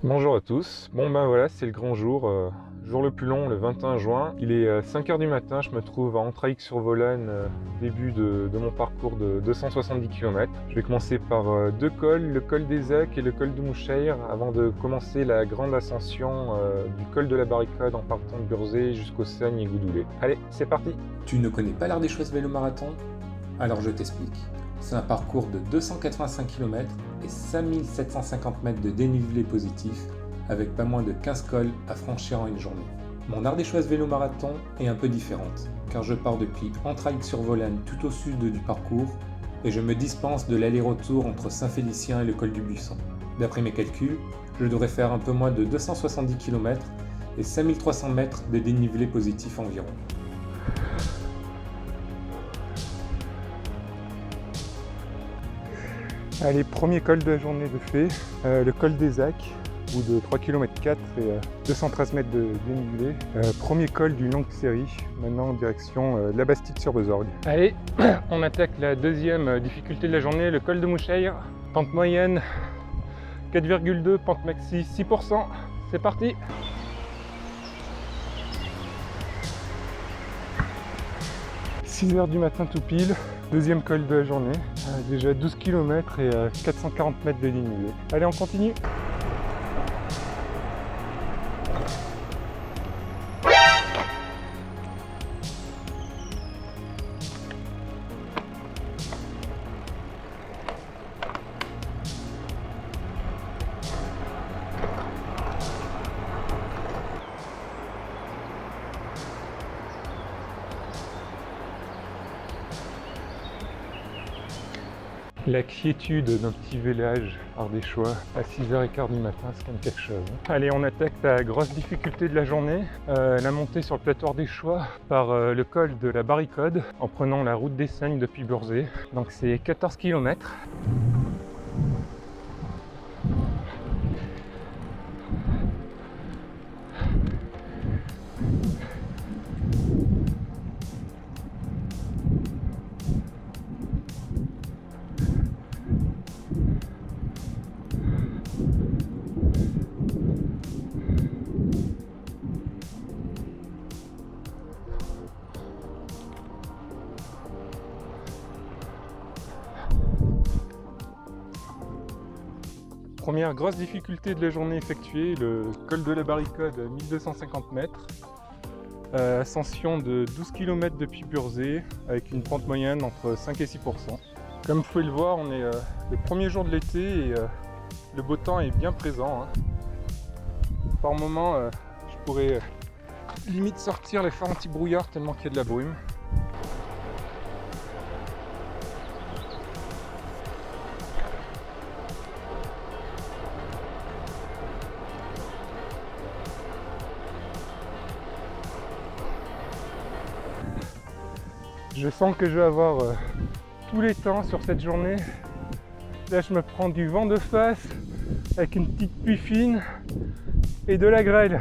Bonjour à tous, bon ben voilà c'est le grand jour, jour le plus long, le 21 juin. Il est 5 h du matin, je me trouve à Entraigues-sur-Volaine, début de mon parcours de 270 km. Je vais commencer par deux cols, le col des Ecs et le col de Moucheir, avant de commencer la grande ascension du col de la Barricade en partant de Burzet jusqu'au Seigne et Goudoulé. Allez, c'est parti! Tu ne connais pas l'Ardéchoise Vélo Marathon? Alors je t'explique. C'est un parcours de 285 km et 5750 mètres de dénivelé positif, avec pas moins de 15 cols à franchir en une journée. Mon Ardéchoise Vélo Marathon est un peu différente, car je pars depuis Entraigues-sur-Volaine tout au sud du parcours, et je me dispense de l'aller-retour entre Saint-Félicien et le col du Buisson. D'après mes calculs, je devrais faire un peu moins de 270 km et 5300 mètres de dénivelé positif environ. Allez, premier col de la journée de fait, le col des Ecs, bout de 3 km 4 et 213 mètres de dénivelé. Premier col d'une longue série, maintenant en direction la Bastide-sur-Besorgue. Allez, on attaque la deuxième difficulté de la journée, le col de Moucheir. Pente moyenne 4,2, pente maxi 6%, c'est parti! « 6 h du matin tout pile, deuxième col de la journée, déjà 12 km et 440 mètres de dénivelé. Allez, on continue. La quiétude d'un petit village ardéchois à 6 h 15 du matin, c'est quand même quelque chose. Allez, on attaque la grosse difficulté de la journée, la montée sur le plateau ardéchois par le col de la Barricade en prenant la route des Saignes depuis Burzet. Donc c'est 14 km. Première grosse difficulté de la journée effectuée, le col de la Barricade, 1250 mètres. Ascension de 12 km depuis Burzet, avec une pente moyenne entre 5 et 6%. Comme vous pouvez le voir, on est le premier jour de l'été et le beau temps est bien présent. Par moment, je pourrais limite sortir les phares anti-brouillard tellement qu'il y a de la brume. Je sens que je vais avoir tous les temps sur cette journée. Là, je me prends du vent de face avec une petite pluie fine et de la grêle.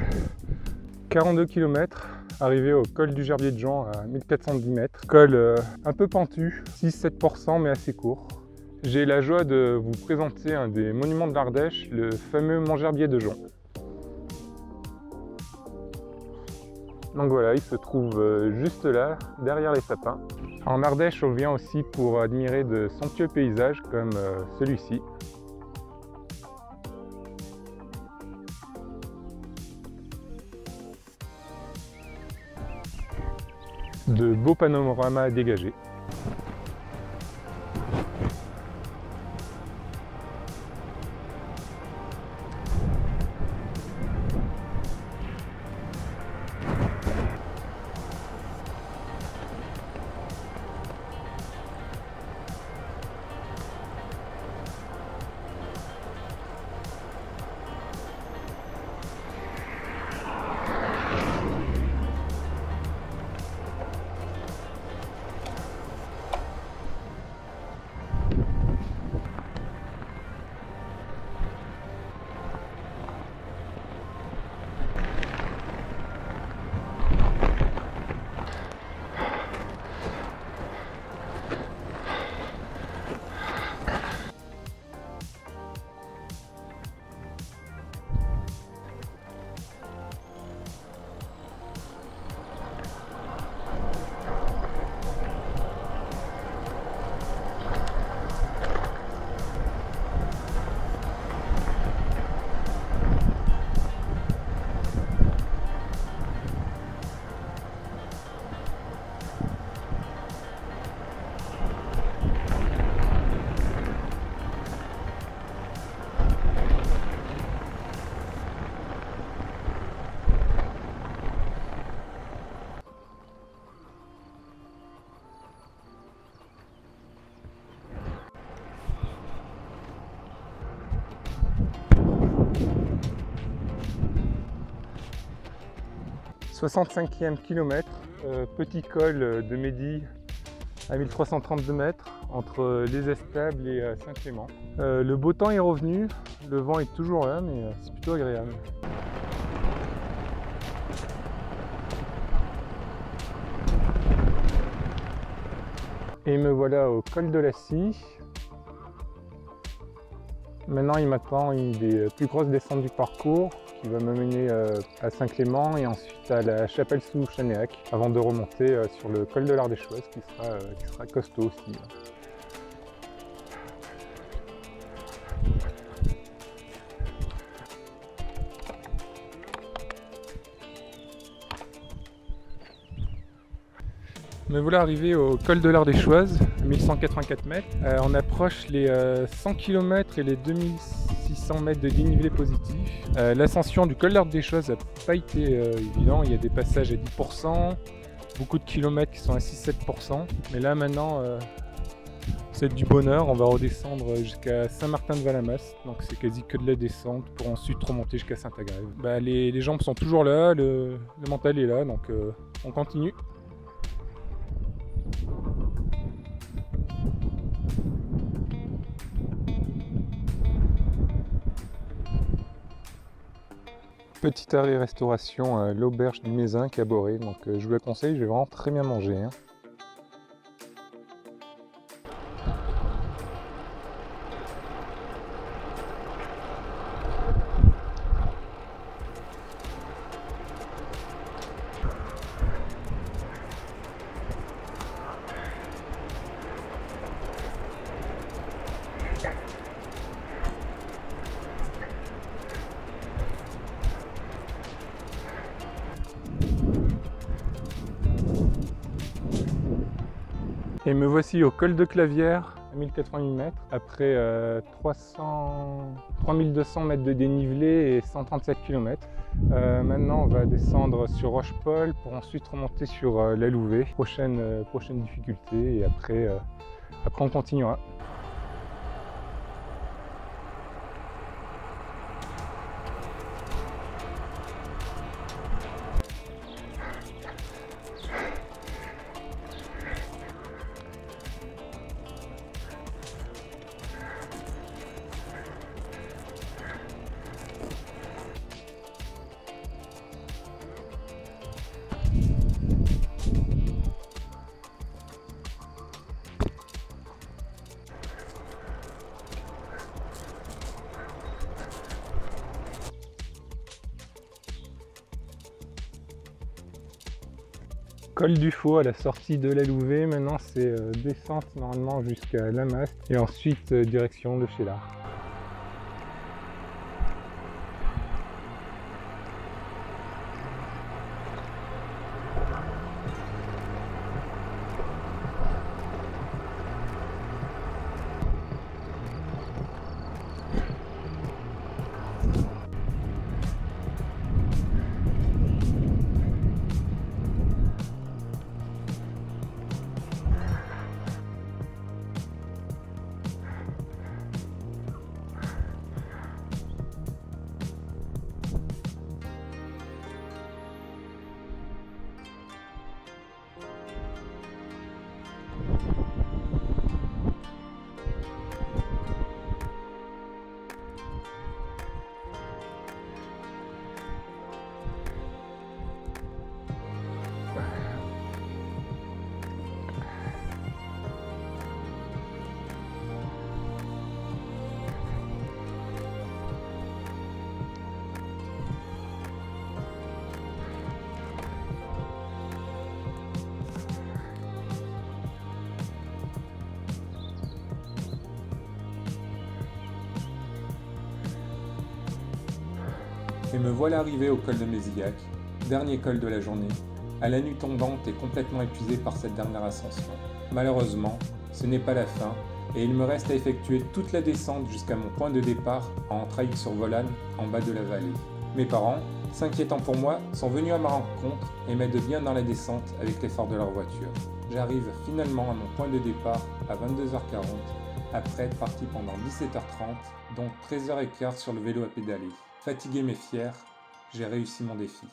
42 km, arrivé au col du Gerbier de Jean à 1410 mètres. Col un peu pentu, 6-7% mais assez court. J'ai la joie de vous présenter un des monuments de l'Ardèche, le fameux Mont Gerbier de Jean. Donc voilà, il se trouve juste là, derrière les sapins. En Ardèche, on vient aussi pour admirer de somptueux paysages comme celui-ci. De beaux panoramas à dégager. 65e kilomètre, petit col de Mehdi à 1332 mètres entre les Estables et Saint-Clément. Le beau temps est revenu, le vent est toujours là mais c'est plutôt agréable. Et me voilà au col de la Scie. Maintenant il m'attend une des plus grosses descentes du parcours qui va me mener à Saint-Clément et ensuite à la chapelle sous Chanéac avant de remonter sur le col de l'Ardéchoise qui sera costaud aussi. Me voilà arrivé au col de l'Ardéchoise, 1184 mètres. On approche les 100 km et les 2600 mètres de dénivelé positif. L'ascension du col de l'Ardéchoise n'a pas été évident, il y a des passages à 10%, beaucoup de kilomètres qui sont à 6-7%. Mais là maintenant, c'est du bonheur, on va redescendre jusqu'à Saint-Martin-de-Valamas, donc c'est quasi que de la descente pour ensuite remonter jusqu'à Saint-Agrève. Les jambes sont toujours là, le mental est là, donc on continue. Petit arrêt restauration à l'auberge du Mézin Caboret, donc je vous la conseille, je vais vraiment très bien manger. Et me voici au col de Clavière, à 1080 mètres, après 3200 mètres de dénivelé et 137 km. Maintenant on va descendre sur Roche-Paul pour ensuite remonter sur la Louvet. Prochaine difficulté et après on continuera. Col du Faux à la sortie de la Louvet, maintenant c'est descente normalement jusqu'à Lamaste et ensuite direction le Chélar. Et me voilà arrivé au col de Mézillac, dernier col de la journée, à la nuit tombante et complètement épuisé par cette dernière ascension. Malheureusement, ce n'est pas la fin, et il me reste à effectuer toute la descente jusqu'à mon point de départ en trail sur Volane, en bas de la vallée. Mes parents, s'inquiétant pour moi, sont venus à ma rencontre et m'aident bien dans la descente avec l'effort de leur voiture. J'arrive finalement à mon point de départ à 22h40, après être parti pendant 17h30, donc 13h15 sur le vélo à pédaler. Fatigué mais fier, j'ai réussi mon défi.